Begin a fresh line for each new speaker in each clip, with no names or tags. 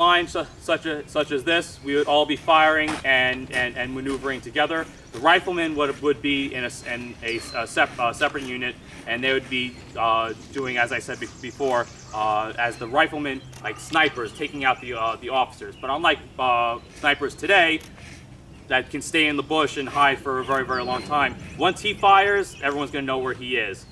lines such as this, we would all be firing and maneuvering together. The riflemen would be in a separate unit, and they would be doing, as I said before, as the riflemen, like snipers, taking out the officers. But unlike snipers today, that can stay in the bush and hide for a very, very long time, once he fires, everyone's going to know where he is.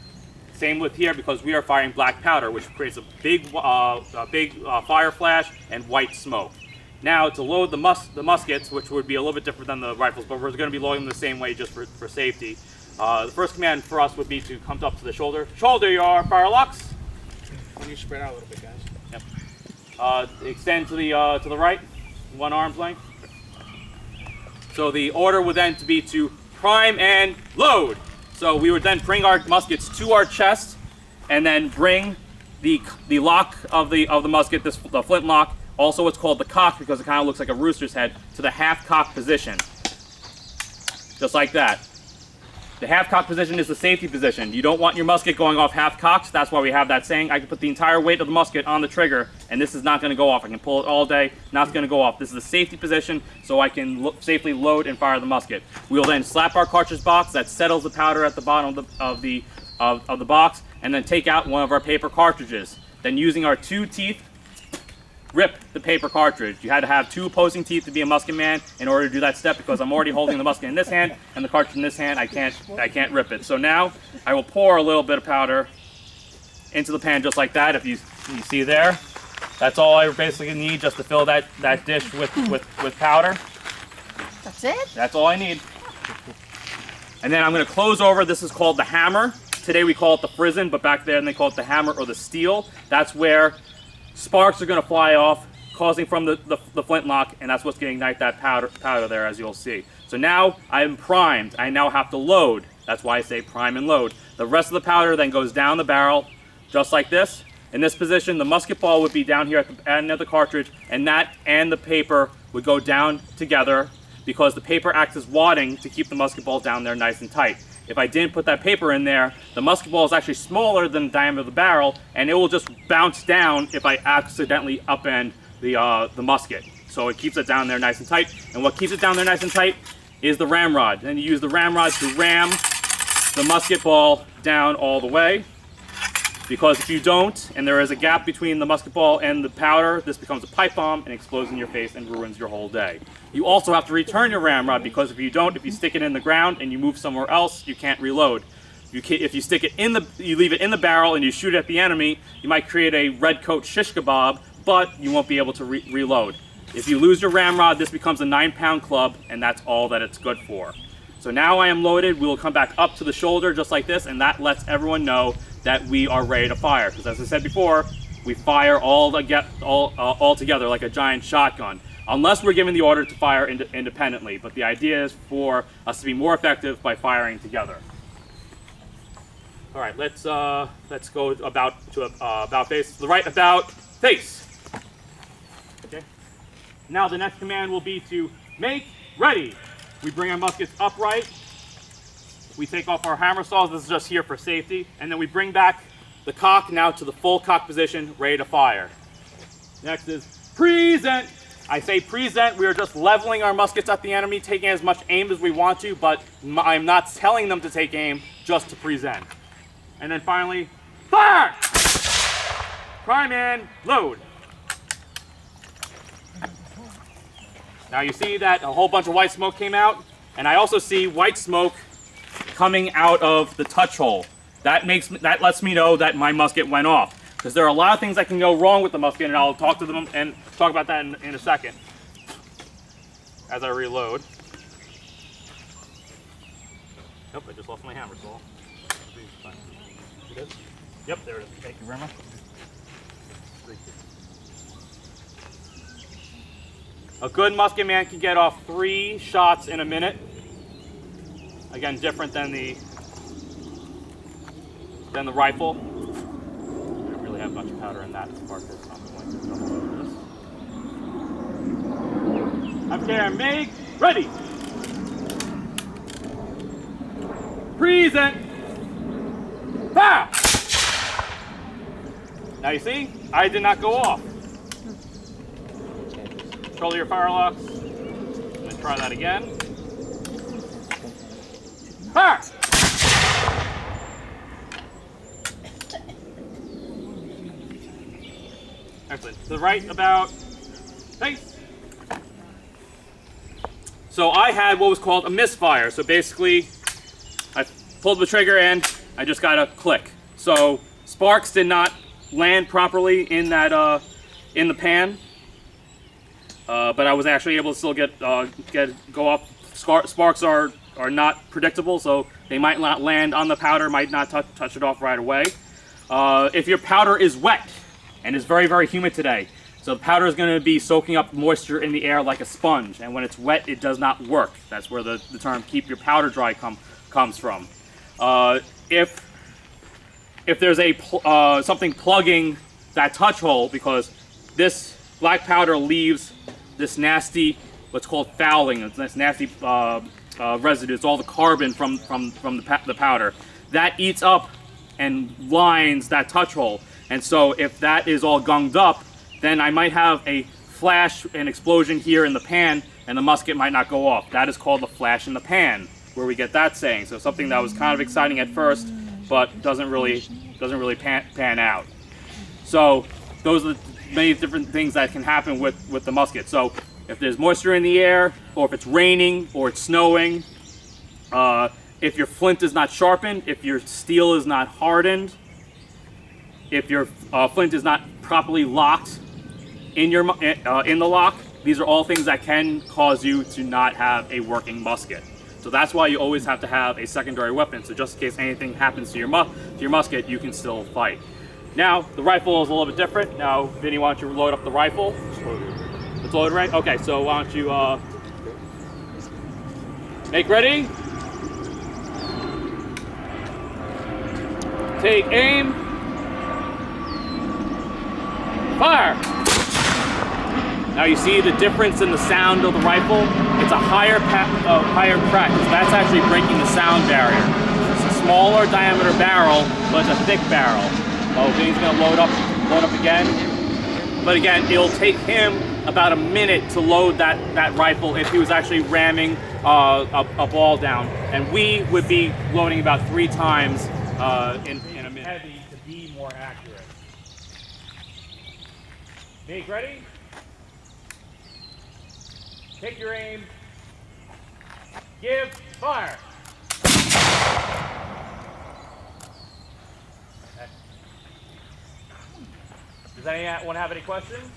Same with here, because we are firing black powder, which creates a big fire flash and white smoke. Now, to load the muskets, which would be a little bit different than the rifles, but we're going to be loading them the same way just for safety. The first command for us would be to come up to the shoulder. Shoulder your fire locks.
Can you spread out a little bit, guys?
Yep. Extend to the right, 1 arm's length. So the order would then be to prime and load. So we would then bring our muskets to our chest, and then bring the lock of the musket, the flintlock. Also, it's called the cock because it kind of looks like a rooster's head, to the half-cock position, just like that. The half-cock position is the safety position. You don't want your musket going off half-cocks. That's why we have that saying. I can put the entire weight of the musket on the trigger, and this is not going to go off. I can pull it all day, not going to go off. This is the safety position, so I can safely load and fire the musket. We'll then slap our cartridge box that settles the powder at the bottom of the box, and then take out one of our paper cartridges. Then, using our 2 teeth, rip the paper cartridge. You had to have 2 opposing teeth to be a musket man in order to do that step, because I'm already holding the musket in this hand and the cartridge in this hand. I can't rip it. So now I will pour a little bit of powder into the pan just like that. If you see there, that's all I basically need just to fill that dish with powder.
That's it?
That's all I need. And then I'm going to close over. This is called the hammer. Today we call it the frizzen, but back then they call it the hammer or the steel. That's where sparks are going to fly off, causing from the flintlock, and that's what's going to ignite that powder there, as you'll see. So now I'm primed. I now have to load. That's why I say prime and load. The rest of the powder then goes down the barrel, just like this. In this position, the musket ball would be down here at the end of the cartridge, and that and the paper would go down together, because the paper acts as wadding to keep the musket ball down there nice and tight. If I didn't put that paper in there, the musket ball is actually smaller than the diameter of the barrel, and it will just bounce down if I accidentally upend the musket. So it keeps it down there nice and tight. And what keeps it down there nice and tight is the ramrod. And you use the ramrod to ram the musket ball down all the way. Because if you don't, and there is a gap between the musket ball and the powder, this becomes a pipe bomb and explodes in your face and ruins your whole day. You also have to return your ramrod, because if you don't, if you stick it in the ground and you move somewhere else, you can't reload. If you stick it you leave it in the barrel and you shoot at the enemy, you might create a red coat shish kebab, but you won't be able to reload. If you lose your ramrod, this becomes a 9-pound club, and that's all that it's good for. So now I am loaded. We will come back up to the shoulder just like this, and that lets everyone know that we are ready to fire. Because as I said before, we fire all together like a giant shotgun, unless we're given the order to fire independently. But the idea is for us to be more effective by firing together. All right, let's go about face. To the right, about face. Okay. Now the next command will be to make ready. We bring our muskets upright. We take off our hammer saws. This is just here for safety. And then we bring back the cock now to the full cock position, ready to fire. Next is present. I say present. We are just leveling our muskets at the enemy, taking as much aim as we want to, but I'm not telling them to take aim, just to present. And then finally, fire! Prime and load. Now you see that a whole bunch of white smoke came out, and I also see white smoke coming out of the touch hole. That lets me know that my musket went off, because there are a lot of things that can go wrong with the musket, and I'll talk to them and talk about that in a second as I reload. Nope, I just lost my hammer saw. Yep, there it is. Thank you very much. A good musket man can get off 3 shots in a minute. Again, different than the rifle. I don't really have much powder in that part. So I'm going to double over this. Up there, make ready. Present. Fire! Now you see, I did not go off. Control your fire locks. Let's try that again. Fire! Excellent. To the right about face. So I had what was called a misfire. So basically, I pulled the trigger and I just got a click. So sparks did not land properly in that in the pan, but I was actually able to still go up. Sparks are not predictable, so they might not land on the powder, might not touch it off right away. If your powder is wet and is very, very humid today, so the powder is going to be soaking up moisture in the air like a sponge, and when it's wet, it does not work. That's where the term "keep your powder dry" comes from. If there's something plugging that touch hole, because this black powder leaves this nasty, what's called fouling, this nasty residue. It's all the carbon from the powder that eats up and lines that touch hole. And so if that is all gunged up, then I might have a flash, an explosion here in the pan, and the musket might not go off. That is called the flash in the pan, where we get that saying. So something that was kind of exciting at first, but doesn't really pan out. So those are the many different things that can happen with the musket. So if there's moisture in the air, or if it's raining, or it's snowing, if your flint is not sharpened, if your steel is not hardened, if your flint is not properly locked in the lock, these are all things that can cause you to not have a working musket. So that's why you always have to have a secondary weapon. So just in case anything happens to your musket, you can still fight. Now the rifle is a little bit different. Now, Vinny, why don't you load up the rifle? It's loaded, right? Okay. So why don't you make ready? Take aim. Fire! Now you see the difference in the sound of the rifle? It's a higher crack, because that's actually breaking the sound barrier. It's a smaller diameter barrel, but it's a thick barrel. Oh, Vinny's gonna load up again. But again, it'll take him about a minute to load that rifle if he was actually ramming a ball down. And we would be loading about 3 times in a minute. Heavy to be more accurate. Make ready? Take your aim. Give fire. Okay. Does anyone have any questions?